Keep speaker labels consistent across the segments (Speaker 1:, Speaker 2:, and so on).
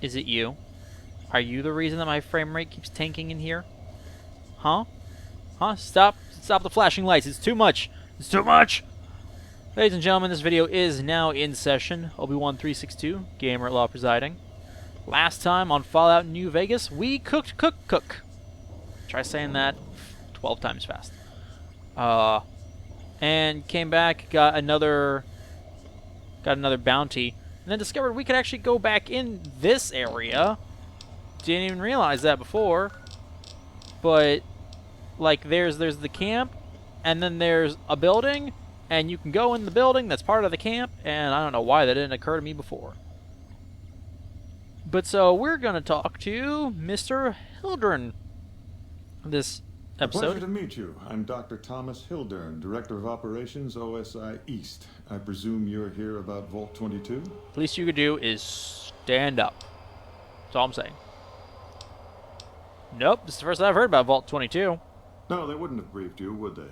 Speaker 1: Is it you? Are you the reason that my frame rate keeps tanking in here? Huh? Huh? Stop the flashing lights. It's too much. It's too much! Ladies and gentlemen, this video is now in session. Obi-Wan 362, Gamer at Law presiding. Last time on Fallout New Vegas, we cooked. Try saying that 12 times fast. And came back, got another bounty, and then discovered we could actually go back in this area. Didn't even realize that before. But like there's the camp, and then there's a building, and you can go in the building that's part of the camp, and I don't know why that didn't occur to me before. But so we're going to talk to Mr. Hildern this episode.
Speaker 2: Pleasure to meet you. I'm Dr. Thomas Hildern, Director of Operations, OSI East. I presume you're here about Vault 22?
Speaker 1: The least you could do is stand up. That's all I'm saying. Nope, this is the first I've heard about Vault 22.
Speaker 2: No, they wouldn't have briefed you, would they?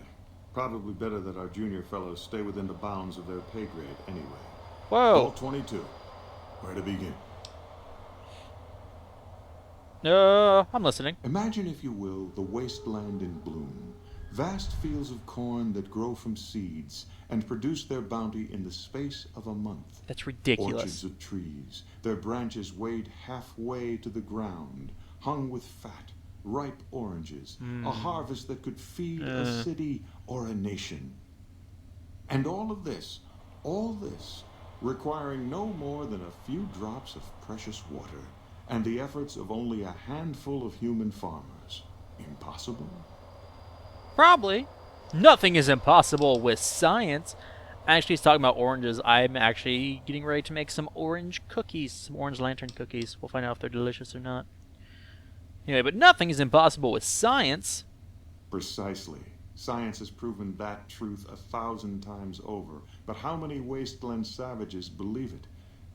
Speaker 2: Probably better that our junior fellows stay within the bounds of their pay grade anyway.
Speaker 1: Whoa.
Speaker 2: Vault 22. Where to begin?
Speaker 1: I'm listening.
Speaker 2: Imagine, if you will, the wasteland in bloom. Vast fields of corn that grow from seeds and produce their bounty in the space of a month.
Speaker 1: That's ridiculous.
Speaker 2: Orchards of trees, their branches weighed halfway to the ground, hung with fat, ripe oranges, a harvest that could feed a city or a nation. And all this, requiring no more than a few drops of precious water and the efforts of only a handful of human farmers. Impossible?
Speaker 1: Probably. Nothing is impossible with science. Actually, he's talking about oranges. I'm actually getting ready to make some orange cookies, some orange lantern cookies. We'll find out if they're delicious or not. Anyway, but nothing is impossible with science.
Speaker 2: Precisely. Science has proven that truth 1,000 times over. But how many wasteland savages believe it?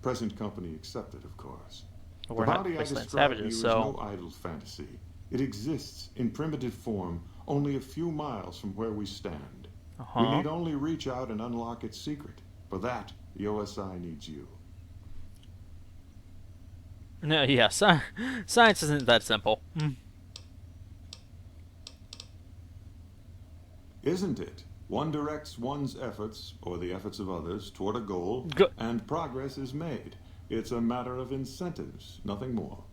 Speaker 2: Present company accepted, of course.
Speaker 1: We're
Speaker 2: the
Speaker 1: not
Speaker 2: bounty I
Speaker 1: wasteland
Speaker 2: describe to
Speaker 1: savages,
Speaker 2: you
Speaker 1: so...
Speaker 2: is no idle fantasy. It exists in primitive form only a few miles from where we stand. We need only reach out and unlock its secret. For that, the OSI needs you.
Speaker 1: No, yeah, science isn't that simple.
Speaker 2: Isn't it? One directs one's efforts, or the efforts of others, toward a goal, and progress is made. It's a matter of incentives, nothing more.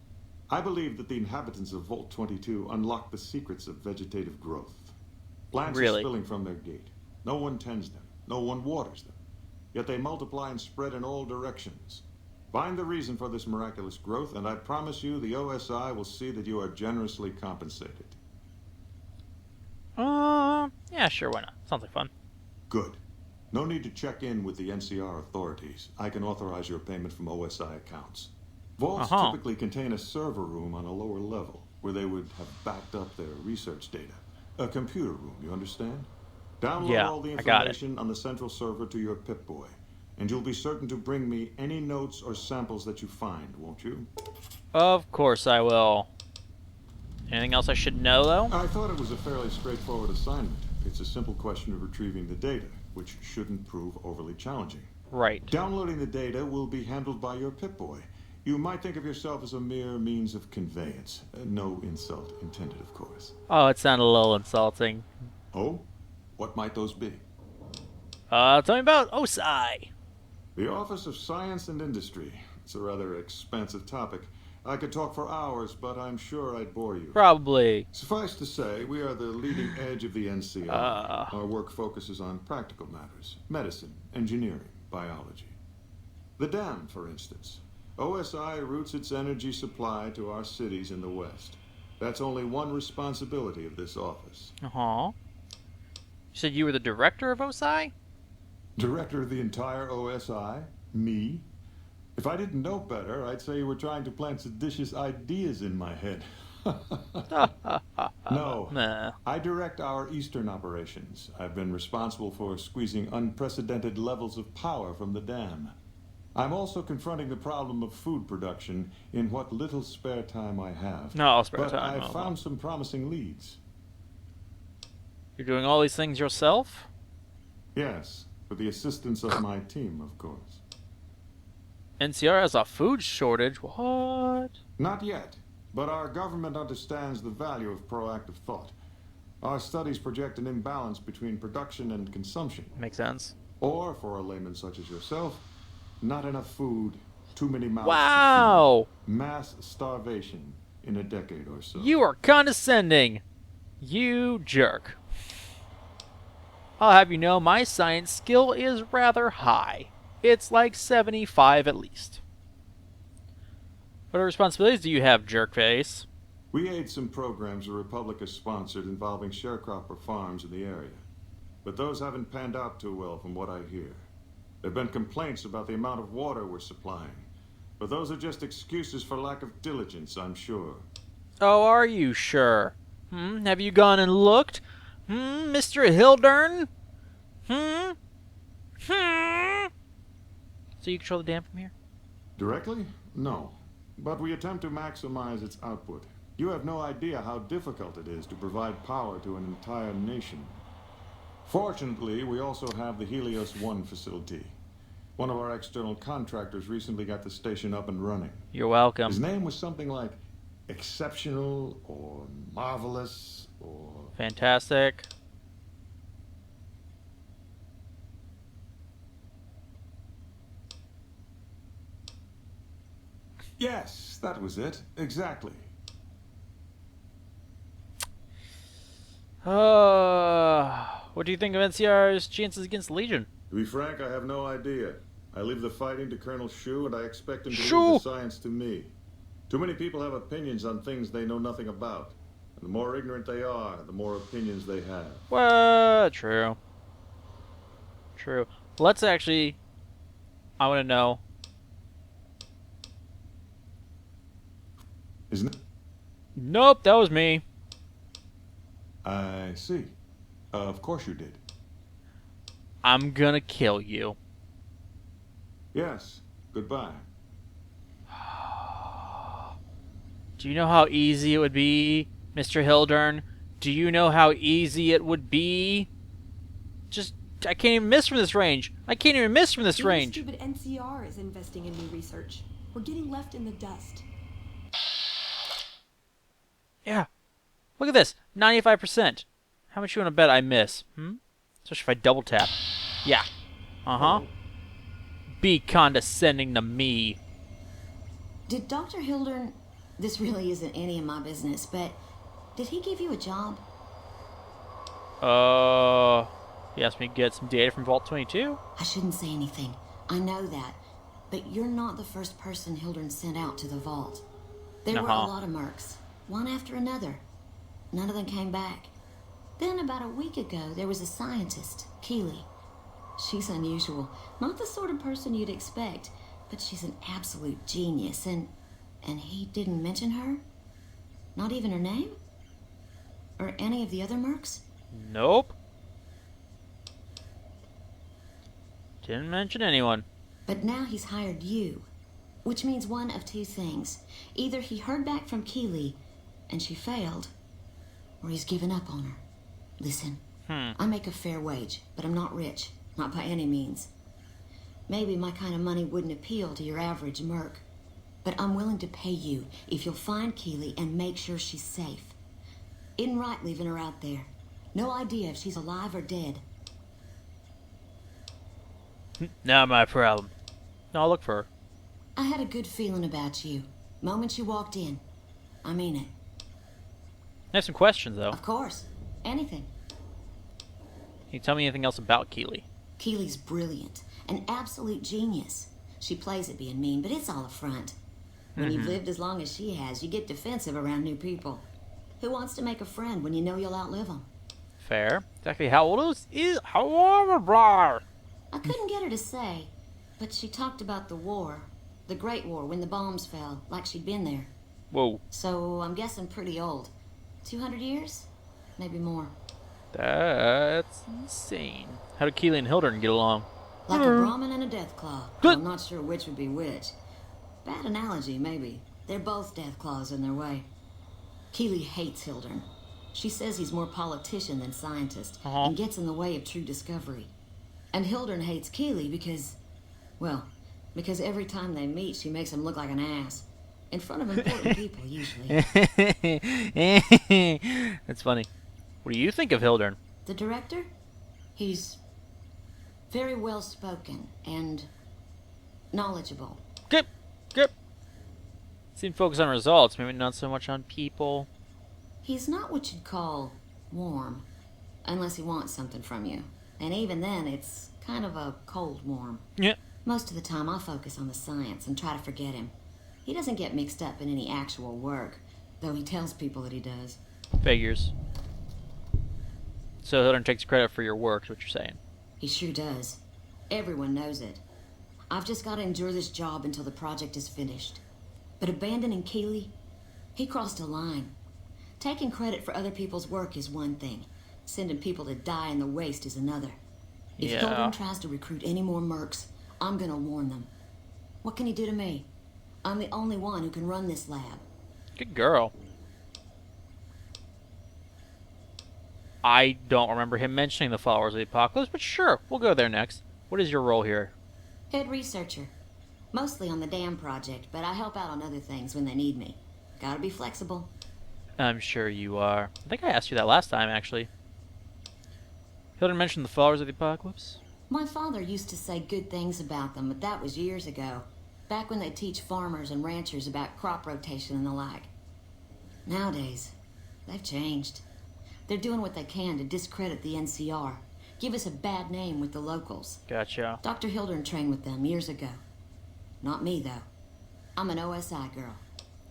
Speaker 2: I believe that the inhabitants of Vault 22 unlock the secrets of vegetative growth. Plants are spilling from their gate. No one tends them. No one waters them. Yet they multiply and spread in all directions. Find the reason for this miraculous growth, and I promise you the OSI will see that you are generously compensated.
Speaker 1: Yeah, sure, why not? Sounds like fun.
Speaker 2: Good. No need to check in with the NCR authorities. I can authorize your payment from OSI accounts. Vaults typically contain a server room on a lower level, where they would have backed up their research data. A computer room, you understand? Download all the information on the central server to your Pip-Boy, and you'll be certain to bring me any notes or samples that you find, won't you?
Speaker 1: Of course I will. Anything else I should know, though?
Speaker 2: I thought it was a fairly straightforward assignment. It's a simple question of retrieving the data, which shouldn't prove overly challenging.
Speaker 1: Right.
Speaker 2: Downloading the data will be handled by your Pip-Boy. You might think of yourself as a mere means of conveyance. No insult intended, of course.
Speaker 1: Oh, it sounded a little insulting.
Speaker 2: Oh? What might those be?
Speaker 1: Tell me about OSI.
Speaker 2: The Office of Science and Industry. It's a rather expansive topic. I could talk for hours, but I'm sure I'd bore you.
Speaker 1: Probably.
Speaker 2: Suffice to say, we are the leading edge of the NCR. Our work focuses on practical matters. Medicine, engineering, biology. The dam, for instance. OSI routes its energy supply to our cities in the West. That's only one responsibility of this office.
Speaker 1: You said you were the director of OSI?
Speaker 2: Director of the entire OSI? Me? If I didn't know better, I'd say you were trying to plant seditious ideas in my head. No, I direct our eastern operations. I've been responsible for squeezing unprecedented levels of power from the dam. I'm also confronting the problem of food production in what little spare time I have.
Speaker 1: No, spare time.
Speaker 2: But I've found some promising leads.
Speaker 1: You're doing all these things yourself?
Speaker 2: Yes, with the assistance of my team, of course.
Speaker 1: NCR has a food shortage? What?
Speaker 2: Not yet, but our government understands the value of proactive thought. Our studies project an imbalance between production and consumption.
Speaker 1: Makes sense.
Speaker 2: Or, for a layman such as yourself, not enough food, too many mouths to
Speaker 1: Wow!
Speaker 2: feed, mass starvation in a decade or so.
Speaker 1: You are condescending. You jerk. I'll have you know my science skill is rather high. It's like 75 at least. What responsibilities do you have, jerkface?
Speaker 2: We aid some programs the Republic has sponsored involving sharecropper farms in the area. But those haven't panned out too well from what I hear. There have been complaints about the amount of water we're supplying. But those are just excuses for lack of diligence, I'm sure.
Speaker 1: Oh, are you sure? Have you gone and looked? Mr. Hildern? So you control the dam from here?
Speaker 2: Directly? No. But we attempt to maximize its output. You have no idea how difficult it is to provide power to an entire nation. Fortunately, we also have the Helios 1 facility. One of our external contractors recently got the station up and running.
Speaker 1: You're welcome.
Speaker 2: His name was something like exceptional or marvelous or...
Speaker 1: Fantastic.
Speaker 2: Yes, that was it. Exactly.
Speaker 1: What do you think of NCR's chances against Legion?
Speaker 2: To be frank, I have no idea. I leave the fighting to Colonel Shu, and I expect him to
Speaker 1: Shu!
Speaker 2: leave the science to me. Too many people have opinions on things they know nothing about. And the more ignorant they are, the more opinions they have.
Speaker 1: Well, true. True. Let's actually... I want to know...
Speaker 2: Isn't it?
Speaker 1: Nope, that was me.
Speaker 2: I see. Of course you did.
Speaker 1: I'm gonna kill you.
Speaker 2: Yes. Goodbye.
Speaker 1: Do you know how easy it would be, Mr. Hildern? Do you know how easy it would be? Just, I can't even miss from this range. I can't even miss from this range.
Speaker 3: Stupid NCR is investing in new research. We're getting left in the dust.
Speaker 1: Yeah. Look at this. 95%. How much you want to bet I miss? Especially if I double tap. Yeah. Uh-huh. Be condescending to me.
Speaker 4: Did Dr. Hildern... This really isn't any of my business, but... Did he give you a job?
Speaker 1: He asked me to get some data from Vault 22.
Speaker 4: I shouldn't say anything. I know that. But you're not the first person Hildern sent out to the vault. There were a lot of mercs. One after another. None of them came back. Then about a week ago, there was a scientist, Keeley. She's unusual. Not the sort of person you'd expect, but she's an absolute genius, and he didn't mention her? Not even her name? Or any of the other mercs?
Speaker 1: Nope. Didn't mention anyone.
Speaker 4: But now he's hired you, which means one of two things. Either he heard back from Keeley, and she failed, or he's given up on her. Listen, I make a fair wage, but I'm not rich. Not by any means. Maybe my kind of money wouldn't appeal to your average merc. But I'm willing to pay you if you'll find Keeley and make sure she's safe. Isn't right leaving her out there. No idea if she's alive or dead.
Speaker 1: Not my problem. No, I'll look for her.
Speaker 4: I had a good feeling about you. Moment you walked in. I mean it.
Speaker 1: I have some questions, though.
Speaker 4: Of course. Anything.
Speaker 1: Can you tell me anything else about Keeley?
Speaker 4: Keeley's brilliant. An absolute genius. She plays at being mean, but it's all a front. When you've lived as long as she has, you get defensive around new people. Who wants to make a friend when you know you'll outlive them?
Speaker 1: Fair. Exactly how old is how old?
Speaker 4: I couldn't get her to say, but she talked about the war. The Great War, when the bombs fell, like she'd been there.
Speaker 1: Whoa.
Speaker 4: So I'm guessing pretty old. 200 years? Maybe more.
Speaker 1: That's insane. How did Keeley and Hildern get along?
Speaker 4: Like a Brahmin and a Deathclaw. I'm not sure which would be which. Bad analogy, maybe. They're both Deathclaws in their way. Keeley hates Hildern. She says he's more politician than scientist, and gets in the way of true discovery. And Hildern hates Keeley because, well, Because every time they meet, she makes him look like an ass. In front of important people, usually.
Speaker 1: That's funny. What do you think of Hildern?
Speaker 4: The director? He's very well spoken and knowledgeable.
Speaker 1: Good. Good. Seem focused on results, maybe not so much on people.
Speaker 4: He's not what you'd call warm, unless he wants something from you. And even then, it's kind of a cold warm.
Speaker 1: Yeah.
Speaker 4: Most of the time, I focus on the science and try to forget him. He doesn't get mixed up in any actual work, though he tells people that he does.
Speaker 1: Figures. So Hildern takes credit for your work, is what you're saying.
Speaker 4: He sure does. Everyone knows it. I've just got to endure this job until the project is finished. But abandoning Keeley, he crossed a line. Taking credit for other people's work is one thing. Sending people to die in the waste is another. If
Speaker 1: Yeah.
Speaker 4: Hildern tries to recruit any more mercs, I'm gonna warn them. What can he do to me? I'm the only one who can run this lab.
Speaker 1: Good girl. I don't remember him mentioning the followers of the apocalypse, but sure, we'll go there next. What is your role here?
Speaker 4: Head researcher. Mostly on the dam project, but I help out on other things when they need me. Gotta be flexible.
Speaker 1: I'm sure you are. I think I asked you that last time, actually. Hildern mentioned the followers of the apocalypse.
Speaker 4: My father used to say good things about them, but that was years ago. Back when they teach farmers and ranchers about crop rotation and the like. Nowadays, they've changed. They're doing what they can to discredit the NCR. Give us a bad name with the locals.
Speaker 1: Gotcha.
Speaker 4: Dr. Hildern trained with them years ago. Not me, though. I'm an OSI girl.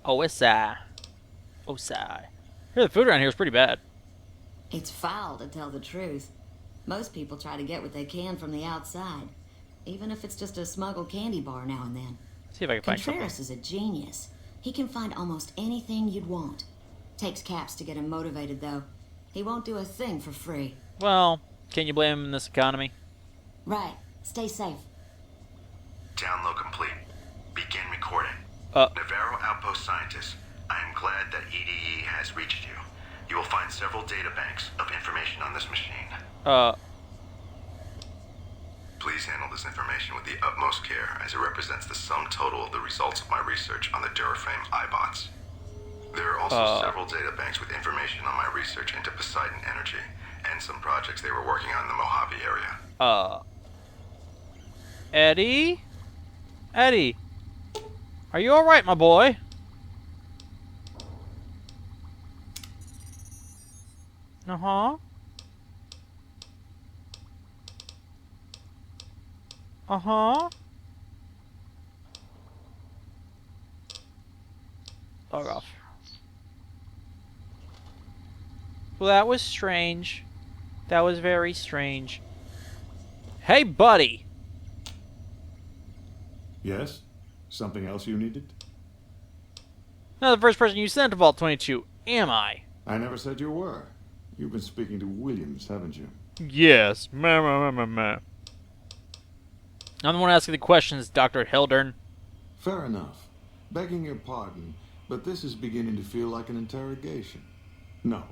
Speaker 1: OSI. OSI. Here, the food around here is pretty bad.
Speaker 4: It's foul, to tell the truth. Most people try to get what they can from the outside, even if it's just a smuggled candy bar now and then.
Speaker 1: See if I can find something.
Speaker 4: Contreras is a genius. He can find almost anything you'd want. Takes caps to get him motivated, though. He won't do a thing for free.
Speaker 1: Well, can you blame him in this economy?
Speaker 4: Right. Stay safe.
Speaker 5: Download complete. Begin recording.
Speaker 1: Uh.
Speaker 5: Navarro Outpost Scientist, I am glad that EDE has reached you. You will find several data banks of information on this machine. Please handle this information with the utmost care, as it represents the sum total of the results of my research on the Duraframe iBots. There are also several data banks with information on my research into Poseidon Energy, and some projects they were working on in the Mojave area.
Speaker 1: Eddie? Eddie? Are you alright, my boy? Uh-huh. Uh-huh. Log off. Well, that was strange. That was very strange. Hey, buddy!
Speaker 2: Yes? Something else you needed?
Speaker 1: Not the first person you sent to Vault 22, am I?
Speaker 2: I never said you were. You've been speaking to Williams, haven't you?
Speaker 1: Yes. I'm the one asking the questions, Dr. Hildern.
Speaker 2: Fair enough. Begging your pardon, but this is beginning to feel like an interrogation. No,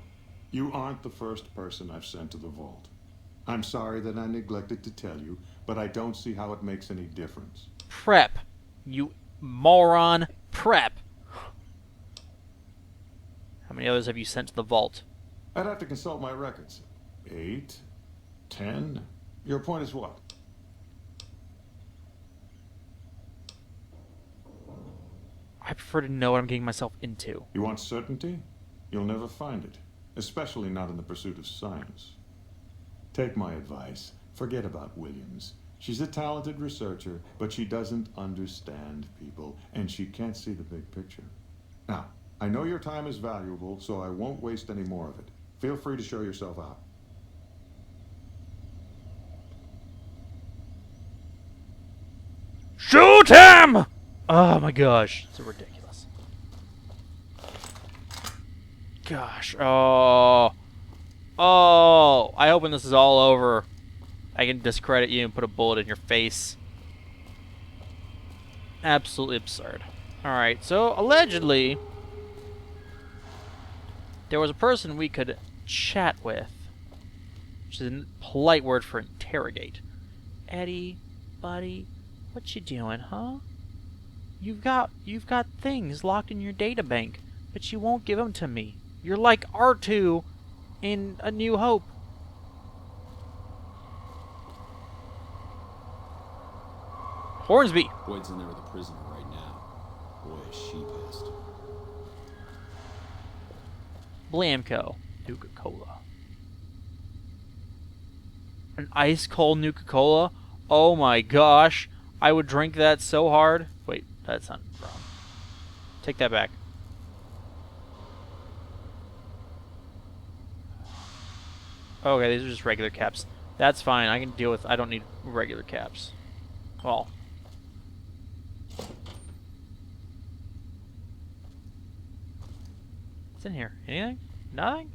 Speaker 2: you aren't the first person I've sent to the vault. I'm sorry that I neglected to tell you, but I don't see how it makes any difference.
Speaker 1: Prep. You moron. Prep. How many others have you sent to the vault?
Speaker 2: I'd have to consult my records. 8? 10? Your point is what?
Speaker 1: I prefer to know what I'm getting myself into.
Speaker 2: You want certainty? You'll never find it, especially not in the pursuit of science. Take my advice. Forget about Williams. She's a talented researcher, but she doesn't understand people, and she can't see the big picture. Now, I know your time is valuable, so I won't waste any more of it. Feel free to show yourself out.
Speaker 1: Shoot him! Oh my gosh, so ridiculous. Gosh, oh. Oh, I hope when this is all over, I can discredit you and put a bullet in your face. Absolutely absurd. Alright, so allegedly, there was a person we could chat with, which is a polite word for interrogate. Eddie, buddy, What you doing, huh? You've got things locked in your data bank, but you won't give them to me. You're like R2 in A New Hope. Hornsby.
Speaker 6: Boyd's in there with a prisoner right now. Boy, is she pissed.
Speaker 1: Blamco. Nuka-Cola. An ice cold Nuka-Cola? Oh my gosh. I would drink that so hard. Wait, that's not wrong. Take that back. Okay, these are just regular caps. That's fine. I can deal with... I don't need regular caps. Well... What's in here? Anything? Nothing?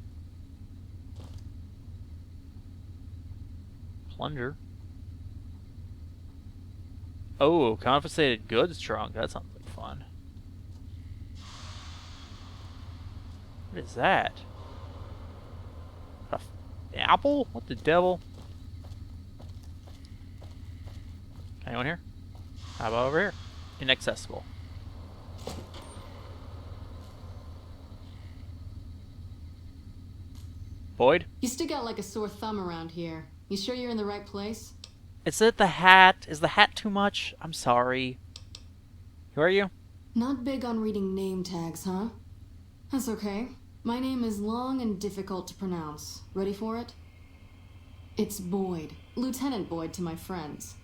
Speaker 1: Plunger. Oh, confiscated goods trunk. That sounds like fun. What is that? An apple? What the devil? Anyone here? How about over here? Inaccessible. Boyd?
Speaker 7: You stick out like a sore thumb around here. You sure you're in the right place?
Speaker 1: Is it the hat? Is the hat too much? I'm sorry. Who are you?
Speaker 7: Not big on reading name tags, huh? That's okay. My name is long and difficult to pronounce. Ready for it? It's Boyd. Lieutenant Boyd to my friends.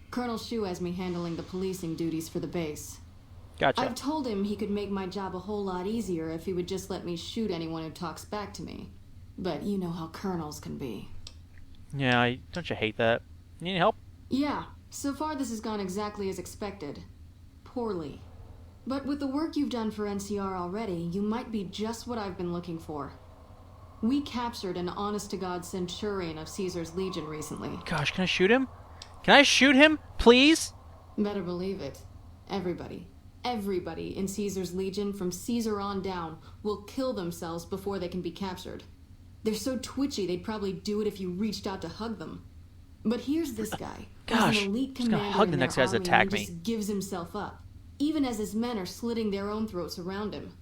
Speaker 7: Colonel Shu has me handling the policing duties for the base.
Speaker 1: Gotcha.
Speaker 7: I've told him he could make my job a whole lot easier if he would just let me shoot anyone who talks back to me. But you know how colonels can be.
Speaker 1: Yeah, don't you hate that? Need any help?
Speaker 7: Yeah, so far this has gone exactly as expected. Poorly. But with the work you've done for NCR already, you might be just what I've been looking for. We captured an honest-to-God centurion of Caesar's Legion recently.
Speaker 1: Gosh, can I shoot him? Can I shoot him, please?
Speaker 7: Better believe it. Everybody in Caesar's Legion from Caesar on down will kill themselves before they can be captured. They're so twitchy they'd probably do it if you reached out to hug them. But here's this guy.
Speaker 1: Gosh,
Speaker 7: He's an elite
Speaker 1: just gonna
Speaker 7: commander
Speaker 1: hug the
Speaker 7: in
Speaker 1: next
Speaker 7: their
Speaker 1: guys that
Speaker 7: army
Speaker 1: attack
Speaker 7: and he
Speaker 1: me.
Speaker 7: just gives himself up, even as his men are slitting their own throats around him.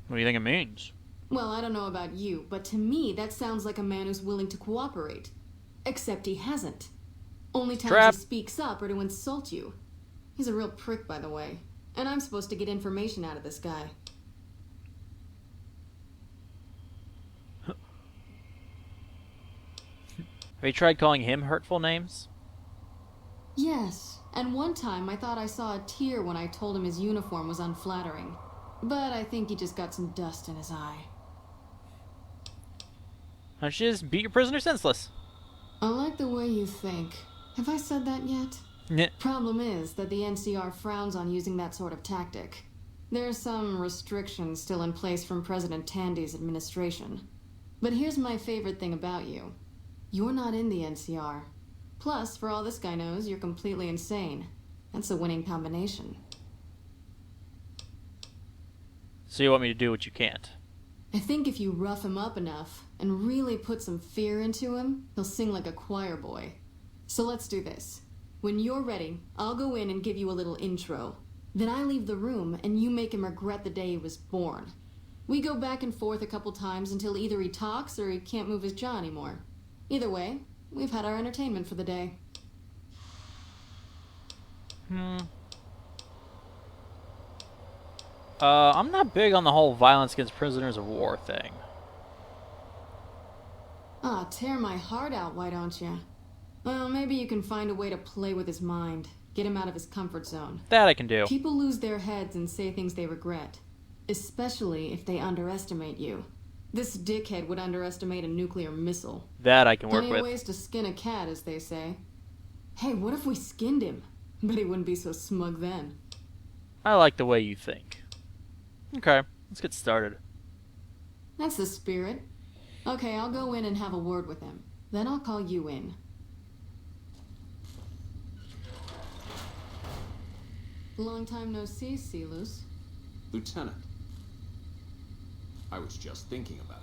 Speaker 1: What do you think it means?
Speaker 7: Well, I don't know about you, but to me that sounds like a man who's willing to cooperate. Except he hasn't. Only times
Speaker 1: Trap.
Speaker 7: he speaks up are to insult you. He's a real prick, by the way. And I'm supposed to get information out of this guy.
Speaker 1: Have you tried calling him hurtful names?
Speaker 7: Yes, and one time I thought I saw a tear when I told him his uniform was unflattering. But I think he just got some dust in his eye.
Speaker 1: Why don't you just beat your prisoner senseless?
Speaker 7: I like the way you think. Have I said that yet?
Speaker 1: Nyeh.
Speaker 7: Problem is that the NCR frowns on using that sort of tactic. There are some restrictions still in place from President Tandy's administration. But here's my favorite thing about you. You're not in the NCR. Plus, for all this guy knows, you're completely insane. That's a winning combination.
Speaker 1: So you want me to do what you can't?
Speaker 7: I think if you rough him up enough and really put some fear into him, he'll sing like a choir boy. So let's do this. When you're ready, I'll go in and give you a little intro. Then I leave the room and you make him regret the day he was born. We go back and forth a couple times until either he talks or he can't move his jaw anymore. Either way, we've had our entertainment for the day.
Speaker 1: I'm not big on the whole violence against prisoners of war thing.
Speaker 7: Ah, tear my heart out, why don't you? Well, maybe you can find a way to play with his mind. Get him out of his comfort zone.
Speaker 1: That I can do.
Speaker 7: People lose their heads and say things they regret. Especially if they underestimate you. This dickhead would underestimate a nuclear missile.
Speaker 1: That I can work
Speaker 7: Plenty
Speaker 1: with.
Speaker 7: of ways to skin a cat, as they say. Hey, what if we skinned him? Bet he wouldn't be so smug then.
Speaker 1: I like the way you think. Okay, let's get started.
Speaker 7: That's the spirit. Okay, I'll go in and have a word with him. Then I'll call you in. Long time no see, Celus.
Speaker 6: Lieutenant, I was just thinking about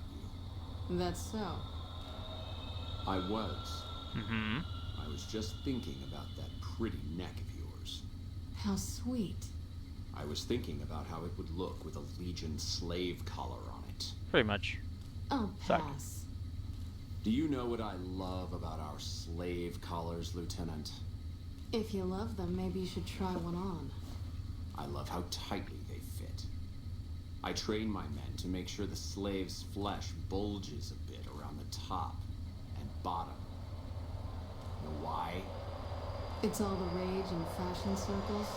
Speaker 6: you.
Speaker 7: That's so.
Speaker 6: I was.
Speaker 1: Mm-hmm.
Speaker 6: I was just thinking about that pretty neck of yours.
Speaker 7: How sweet.
Speaker 6: I was thinking about how it would look with a Legion slave collar on it.
Speaker 1: Pretty much.
Speaker 7: Oh,
Speaker 1: Suck.
Speaker 7: pass.
Speaker 6: Do you know what I love about our slave collars, Lieutenant?
Speaker 7: If you love them, maybe you should try one on.
Speaker 6: I love how tightly they fit. I train my men to make sure the slave's flesh bulges a bit around the top and bottom. Know why?
Speaker 7: It's all the rage in fashion circles.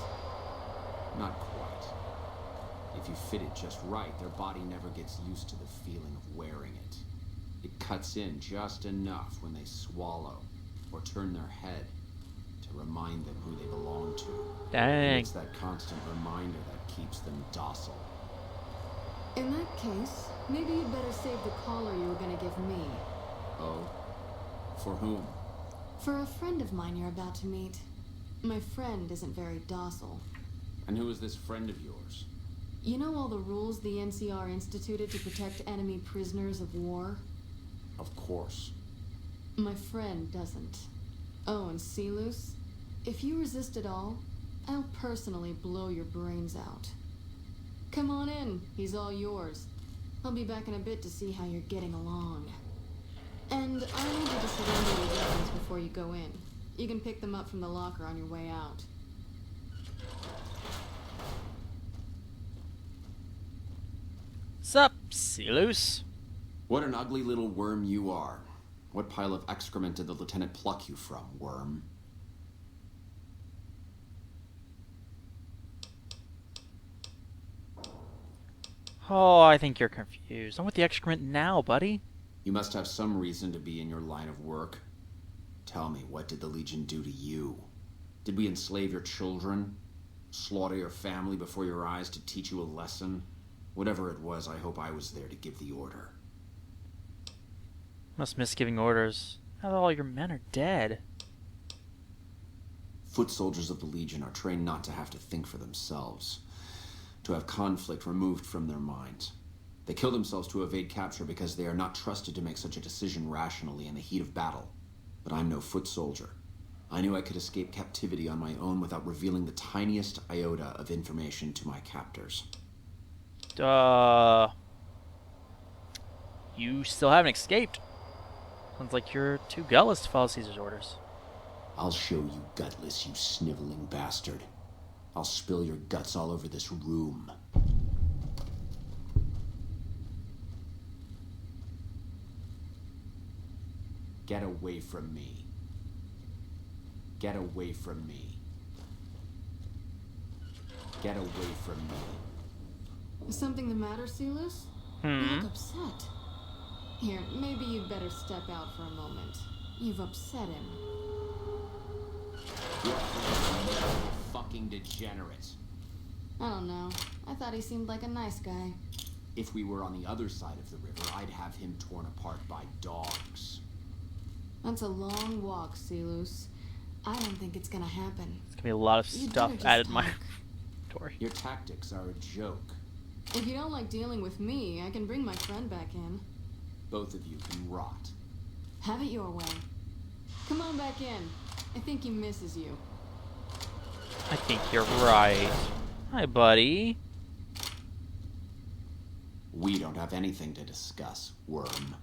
Speaker 6: Not quite. If you fit it just right, their body never gets used to the feeling of wearing it. It cuts in just enough when they swallow or turn their head to remind them who they belong to. And
Speaker 1: Dang.
Speaker 6: it's that constant reminder that keeps them docile.
Speaker 7: In that case, maybe you'd better save the collar you were gonna give me.
Speaker 6: Oh? For whom?
Speaker 7: For a friend of mine you're about to meet. My friend isn't very docile.
Speaker 6: And who is this friend of yours?
Speaker 7: You know all the rules the NCR instituted to protect enemy prisoners of war?
Speaker 6: Of course.
Speaker 7: My friend doesn't. Oh, and Silus, if you resist at all, I'll personally blow your brains out. Come on in, he's all yours. I'll be back in a bit to see how you're getting along. And I need you to surrender your weapons before you go in. You can pick them up from the locker on your way out.
Speaker 1: Sup, Silus?
Speaker 6: What an ugly little worm you are. What pile of excrement did the lieutenant pluck you from, worm?
Speaker 1: Oh, I think you're confused. I'm with the excrement now, buddy.
Speaker 6: You must have some reason to be in your line of work. Tell me, what did the Legion do to you? Did we enslave your children? Slaughter your family before your eyes to teach you a lesson? Whatever it was, I hope I was there to give the order.
Speaker 1: Must miss giving orders. Now that all your men are dead.
Speaker 6: Foot soldiers of the Legion are trained not to have to think for themselves, to have conflict removed from their minds. They kill themselves to evade capture because they are not trusted to make such a decision rationally in the heat of battle. But I'm no foot soldier. I knew I could escape captivity on my own without revealing the tiniest iota of information to my captors.
Speaker 1: You still haven't escaped. Sounds like you're too gutless to follow Caesar's orders.
Speaker 6: I'll show you gutless, you sniveling bastard. I'll spill your guts all over this room. Get away from me. Get away from me. Get away from me.
Speaker 7: Is something the matter, Silus? You look upset. Here, maybe you'd better step out for a moment. You've upset him.
Speaker 6: You're a fucking degenerate.
Speaker 7: I don't know. I thought he seemed like a nice guy.
Speaker 6: If we were on the other side of the river, I'd have him torn apart by dogs.
Speaker 7: That's a long walk, Silus. I don't think it's gonna happen.
Speaker 1: There's gonna be a lot of
Speaker 7: You'd
Speaker 1: stuff
Speaker 7: better just
Speaker 1: added to my
Speaker 7: talk.
Speaker 1: inventory.
Speaker 6: Your tactics are a joke.
Speaker 7: If you don't like dealing with me, I can bring my friend back in.
Speaker 6: Both of you can rot.
Speaker 7: Have it your way. Come on back in. I think he misses you.
Speaker 1: I think you're right. Hi, buddy.
Speaker 6: We don't have anything to discuss, worm.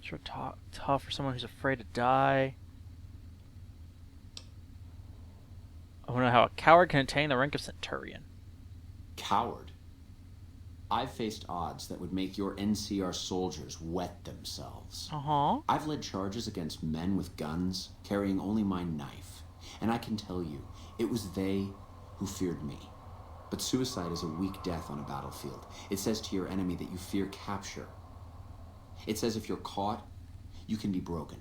Speaker 1: Sure, tough for someone who's afraid to die. I wonder how a coward can attain the rank of Centurion.
Speaker 6: Coward. I've faced odds that would make your NCR soldiers wet themselves. I've led charges against men with guns, carrying only my knife. And I can tell you, it was they who feared me. But suicide is a weak death on a battlefield. It says to your enemy that you fear capture. It says if you're caught, you can be broken.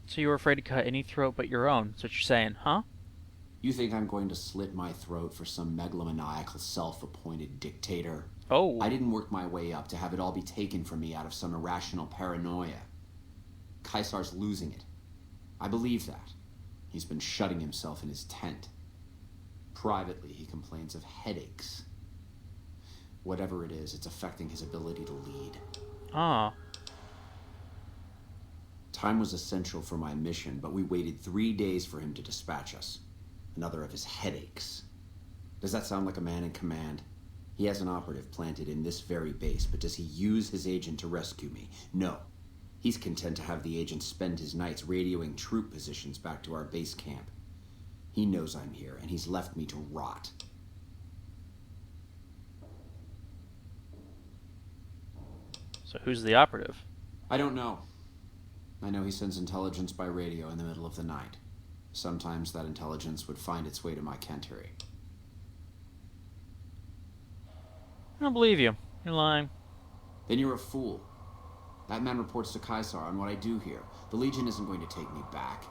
Speaker 1: So you were afraid to cut any throat but your own. That's what you're saying, huh?
Speaker 6: You think I'm going to slit my throat for some megalomaniacal self-appointed dictator?
Speaker 1: Oh.
Speaker 6: I didn't work my way up to have it all be taken from me out of some irrational paranoia. Caesar's losing it. I believe that. He's been shutting himself in his tent. Privately, he complains of headaches. Whatever it is, it's affecting his ability to lead.
Speaker 1: Ah.
Speaker 6: Time was essential for my mission, but we waited 3 days for him to dispatch us. Another of his headaches. Does that sound like a man in command? He has an operative planted in this very base, but does he use his agent to rescue me? No. He's content to have the agent spend his nights radioing troop positions back to our base camp. He knows I'm here, and he's left me to rot.
Speaker 1: So who's the operative?
Speaker 6: I don't know. I know he sends intelligence by radio in the middle of the night. Sometimes that intelligence would find its way to my Canteri.
Speaker 1: I don't believe you. You're lying.
Speaker 6: Then you're a fool. That man reports to Caesar on what I do here. The Legion isn't going to take me back.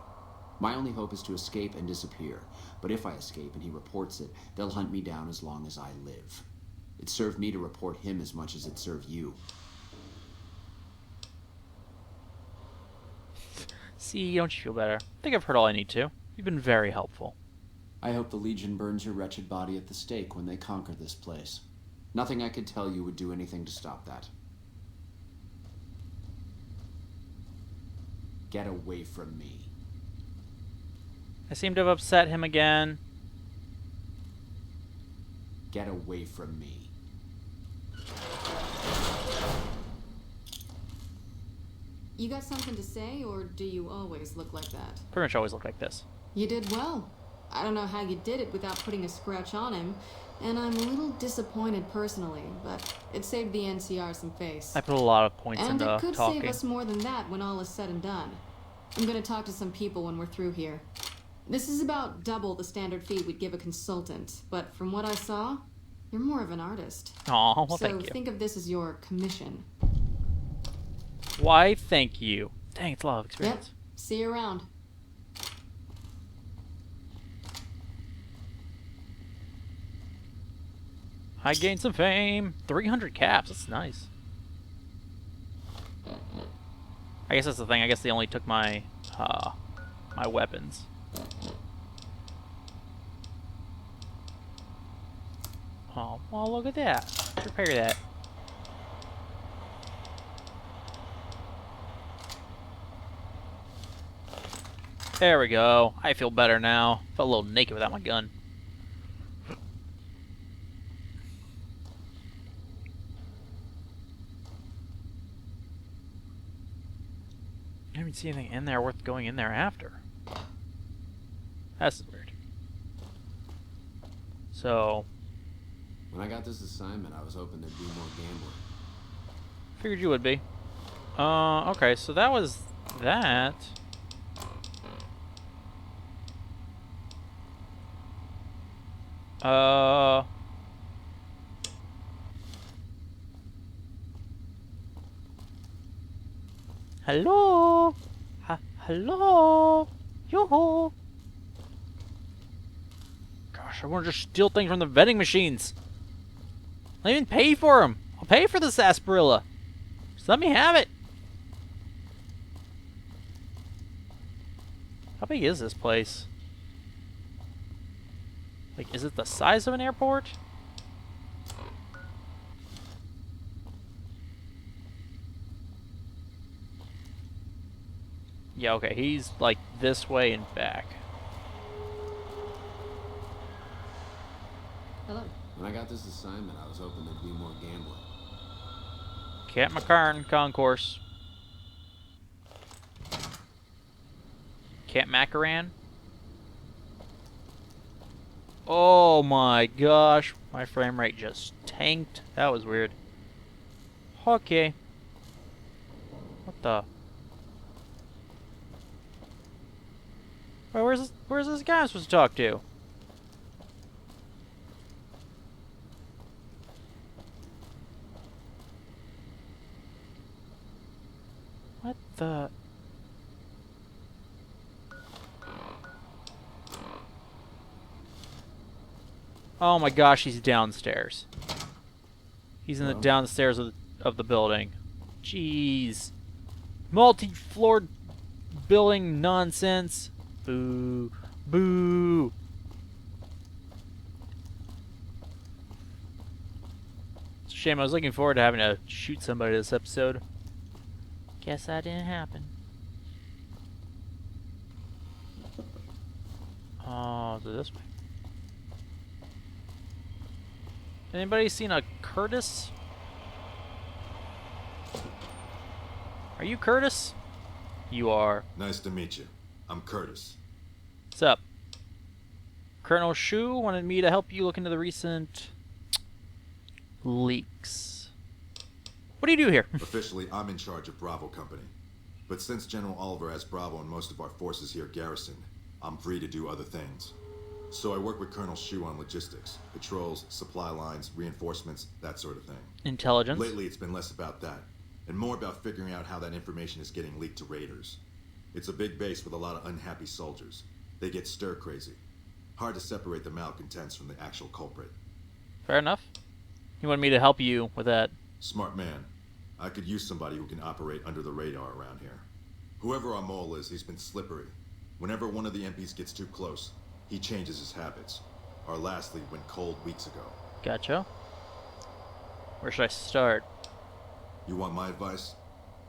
Speaker 6: My only hope is to escape and disappear. But if I escape and he reports it, they'll hunt me down as long as I live. It served me to report him as much as it served you.
Speaker 1: See, don't you feel better? I think I've heard all I need to. You've been very helpful.
Speaker 6: I hope the Legion burns your wretched body at the stake when they conquer this place. Nothing I could tell you would do anything to stop that. Get away from me.
Speaker 1: I seem to have upset him again.
Speaker 6: Get away from me.
Speaker 7: You got something to say, or do you always look like that?
Speaker 1: Pretty much always look like this.
Speaker 7: You did well. I don't know how you did it without putting a scratch on him, and I'm a little disappointed personally, but it saved the NCR some face.
Speaker 1: I put a lot of points
Speaker 7: And
Speaker 1: into
Speaker 7: it could
Speaker 1: talking.
Speaker 7: save us more than that when all is said and done. I'm gonna talk to some people when we're through here. This is about double the standard fee we'd give a consultant, but from what I saw, you're more of an artist.
Speaker 1: Aw, well,
Speaker 7: so
Speaker 1: thank you.
Speaker 7: think of this as your commission.
Speaker 1: Why, thank you. Dang, it's a lot of experience.
Speaker 7: Yep. See you around.
Speaker 1: I gained some fame. 300 caps. That's nice. I guess that's the thing. I guess they only took my my weapons. Oh, well, look at that. Let's repair that. There we go. I feel better now. Felt a little naked without my gun. I didn't even see anything in there worth going in there after. That's weird. So,
Speaker 6: When I got this assignment, I was hoping there'd be more gambling.
Speaker 1: figured you would be. Okay, so that was that. Hello? Hello? Yo-ho? Gosh, I want to just steal things from the vending machines. I'll even pay for them. I'll pay for this sarsaparilla. Just let me have it. How big is this place? Like, is it the size of an airport? Yeah, okay, he's like this way and back.
Speaker 7: Hello.
Speaker 6: When I got this assignment, I was hoping there'd be more gambling.
Speaker 1: Camp McCarn Concourse. Camp Macaran. Oh my gosh, my frame rate just tanked. That was weird. Okay. What the? Wait, where's this guy I'm supposed to talk to? What the? Oh my gosh, he's downstairs. He's in the downstairs of the building. Jeez. Multi-floored building nonsense. Boo. Boo. Shame, I was looking forward to having to shoot somebody this episode. Guess that didn't happen. Oh, this way. Anybody seen a Curtis? Are you Curtis? You are.
Speaker 2: Nice to meet you. I'm Curtis.
Speaker 1: What's up? Colonel Shu wanted me to help you look into the recent leaks. What do you do here?
Speaker 8: Officially, I'm in charge of Bravo Company. But since General Oliver has Bravo and most of our forces here garrisoned, I'm free to do other things. So I work with Colonel Shu on logistics, patrols, supply lines, reinforcements, that sort of thing.
Speaker 1: Intelligence.
Speaker 8: Lately, it's been less about that, and more about figuring out how that information is getting leaked to raiders. It's a big base with a lot of unhappy soldiers. They get stir crazy. Hard to separate the malcontents from the actual culprit.
Speaker 1: Fair enough. You wanted me to help you with that.
Speaker 8: Smart man. I could use somebody who can operate under the radar around here. Whoever our mole is, he's been slippery. Whenever one of the MPs gets too close, he changes his habits. Our last lead went cold weeks ago.
Speaker 1: Gotcha. Where should I start?
Speaker 8: You want my advice?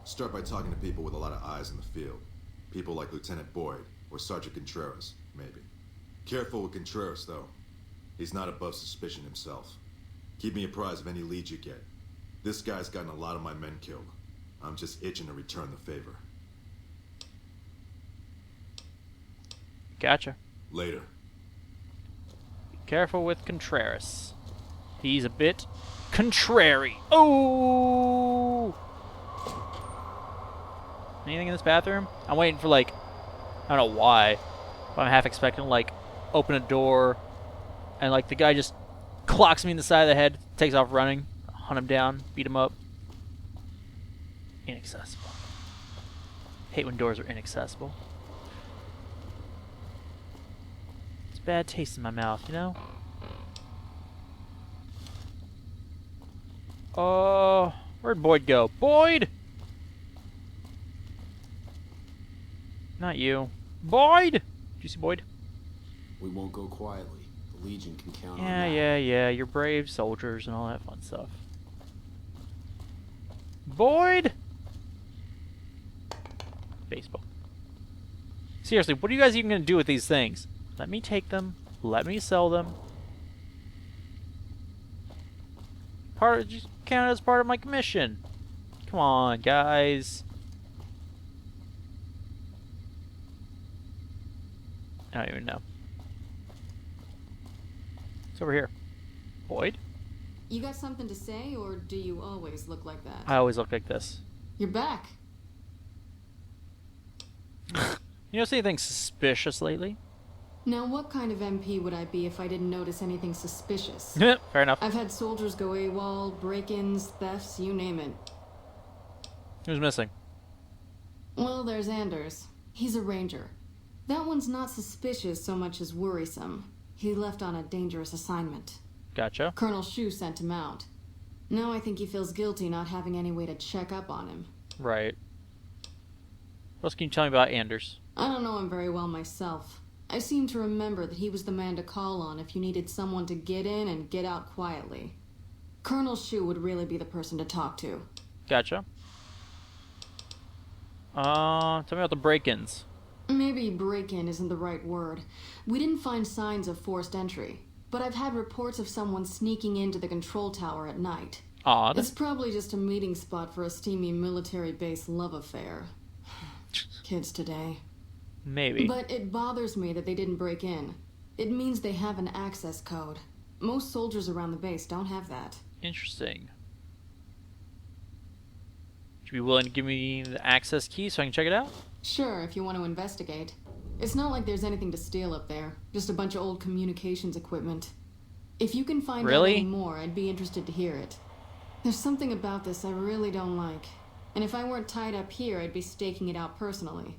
Speaker 8: Start by talking to people with a lot of eyes in the field. People like Lieutenant Boyd or Sergeant Contreras, maybe. Careful with Contreras, though. He's not above suspicion himself. Keep me apprised of any leads you get. This guy's gotten a lot of my men killed. I'm just itching to return the favor.
Speaker 1: Gotcha.
Speaker 8: Later.
Speaker 1: Be careful with Contreras. He's a bit contrary. Oh! Anything in this bathroom? I'm waiting for, like, I don't know why, but I'm half expecting to, like, open a door and, like, the guy just clocks me in the side of the head, takes off running, hunt him down, beat him up. Inaccessible. Hate when doors are inaccessible. It's a bad taste in my mouth, you know? Oh, where'd Boyd go? Boyd! Not you. Boyd! Did you see Boyd?
Speaker 6: We won't go quietly. The Legion can count on that.
Speaker 1: Yeah. You're brave soldiers and all that fun stuff. Boyd! Facebook. Seriously, what are you guys even going to do with these things? Let me take them. Let me sell them. Just count it as part of my commission. Come on, guys. I don't even know. It's over here. Boyd?
Speaker 7: You got something to say, or do you always look like that?
Speaker 1: I always look like this.
Speaker 7: You're back.
Speaker 1: You notice anything suspicious lately?
Speaker 7: Now, what kind of MP would I be if I didn't notice anything suspicious?
Speaker 1: Fair enough.
Speaker 7: I've had soldiers go AWOL, break-ins, thefts, you name it.
Speaker 1: Who's missing?
Speaker 7: Well, there's Anders. He's a ranger. That one's not suspicious so much as worrisome. He left on a dangerous assignment.
Speaker 1: Gotcha.
Speaker 7: Colonel Shu sent him out. Now I think he feels guilty not having any way to check up on him.
Speaker 1: Right. What else can you tell me about Anders?
Speaker 7: I don't know him very well myself. I seem to remember that he was the man to call on if you needed someone to get in and get out quietly. Colonel Shu would really be the person to talk to.
Speaker 1: Gotcha. Tell me about the break-ins.
Speaker 7: Maybe break-in isn't the right word. We didn't find signs of forced entry, but I've had reports of someone sneaking into the control tower at night.
Speaker 1: Odd.
Speaker 7: It's probably just a meeting spot for a steamy military base love affair. Kids today.
Speaker 1: Maybe.
Speaker 7: But it bothers me that they didn't break in. It means they have an access code. Most soldiers around the base don't have that.
Speaker 1: Interesting. Would you be willing to give me the access key so I can check it out?
Speaker 7: Sure, if you want to investigate. It's not like there's anything to steal up there. Just a bunch of old communications equipment. If you can find out any more, I'd be interested to hear it. There's something about this I really don't like. And if I weren't tied up here, I'd be staking it out personally.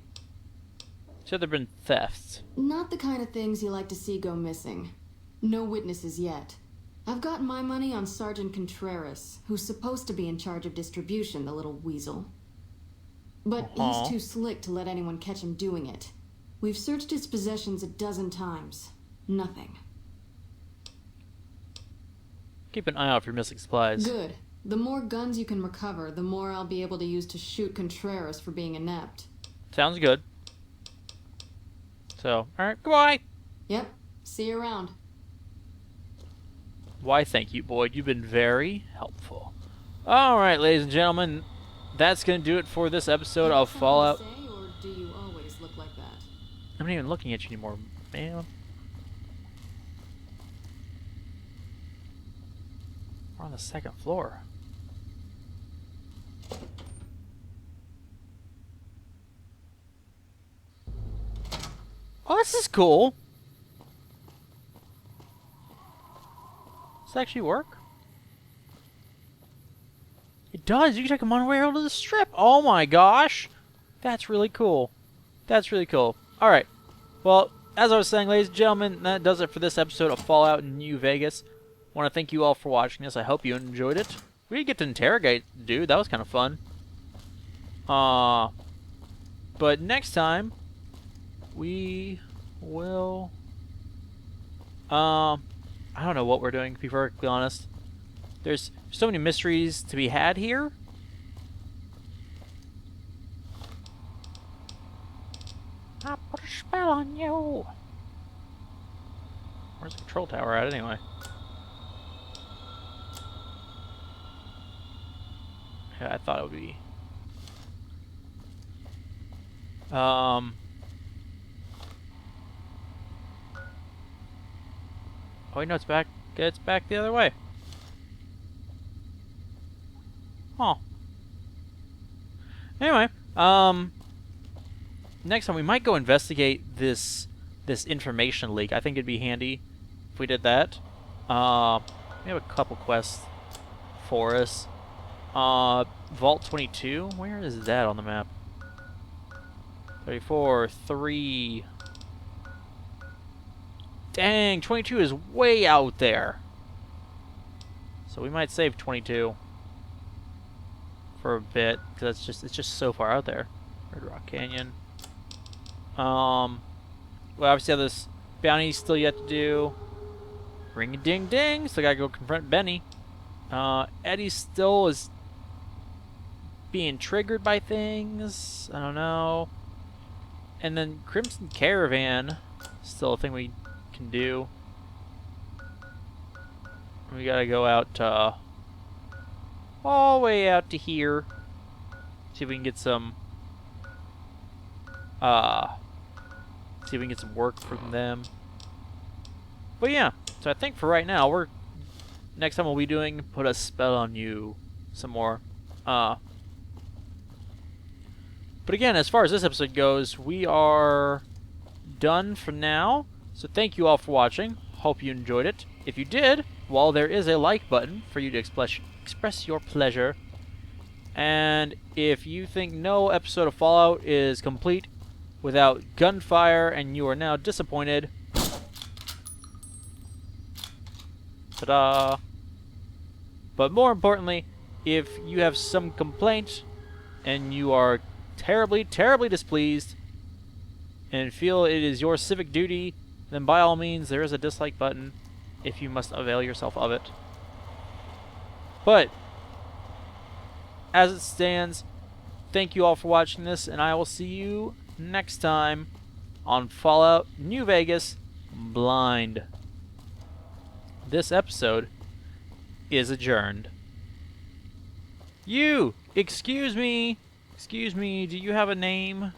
Speaker 1: So there have been thefts.
Speaker 7: Not the kind of things you like to see go missing. No witnesses yet. I've got my money on Sergeant Contreras, who's supposed to be in charge of distribution, the little weasel. But he's too slick to let anyone catch him doing it. We've searched his possessions a dozen times. Nothing.
Speaker 1: Keep an eye out for missing supplies.
Speaker 7: Good. The more guns you can recover, the more I'll be able to use to shoot Contreras for being inept.
Speaker 1: Sounds good. So, alright, goodbye!
Speaker 7: Yep, see you around.
Speaker 1: Why, thank you, Boyd. You've been very helpful. Alright, ladies and gentlemen, that's going to do it for this episode of Fallout.
Speaker 7: Say, or do you always look like that?
Speaker 1: I'm not even looking at you anymore, man. We're on the second floor. Oh, this is cool. Does this actually work? It does. You can take a monorail to the strip. Oh my gosh. That's really cool. That's really cool. Alright. Well, as I was saying, ladies and gentlemen, that does it for this episode of Fallout New Vegas. I want to thank you all for watching this. I hope you enjoyed it. We did get to interrogate the dude. That was kind of fun. But next time, we will... I don't know what we're doing, to be perfectly honest. There's so many mysteries to be had here. I put a spell on you. Where's the control tower at, anyway? Yeah, I thought it would be... Oh, wait, no, it's back. It's back the other way. Huh. Anyway, next time we might go investigate this information leak. I think it'd be handy if we did that. We have a couple quests for us. Vault 22. Where is that on the map? 34, 3. Dang, 22 is way out there. So we might save 22 for a bit, because it's just so far out there. Red Rock Canyon. We obviously have this bounty still yet to do. Ring-a-ding-ding, so I gotta go confront Benny. Eddie still is being triggered by things. I don't know. And then Crimson Caravan, still a thing we can do. We gotta go out all the way out to here. See if we can get some see if we can get some work from them. But yeah, so I think for right now next time we'll be doing Put a Spell on You some more. But again, as far as this episode goes, we are done for now. So thank you all for watching. Hope you enjoyed it. If you did, well, there is a like button for you to express your pleasure. And if you think no episode of Fallout is complete without gunfire and you are now disappointed, ta-da! But more importantly, if you have some complaint and you are terribly, terribly displeased and feel it is your civic duty, then by all means there is a dislike button if you must avail yourself of it. But as it stands, thank you all for watching this, and I will see you next time on Fallout New Vegas Blind. This episode is adjourned. You! Excuse me! Excuse me, do you have a name?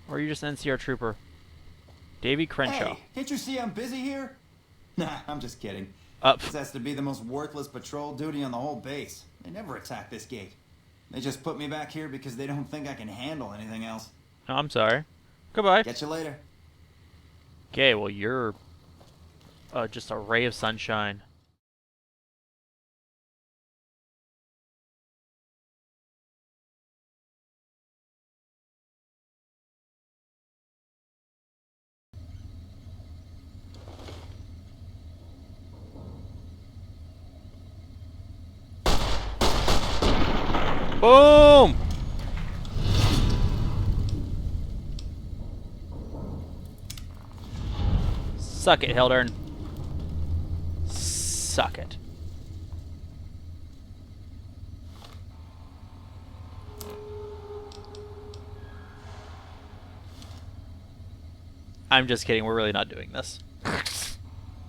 Speaker 1: Or are you just an NCR trooper? Davy Crenshaw.
Speaker 9: Hey, can't you see I'm busy here? Nah, I'm just kidding. This has to be the most worthless patrol duty on the whole base. They never attack this gate. They just put me back here because they don't think I can handle anything else.
Speaker 1: I'm sorry. Goodbye.
Speaker 9: Catch you later.
Speaker 1: Okay, well you're just a ray of sunshine. Boom! Suck it, Hildern. Suck it. I'm just kidding. We're really not doing this.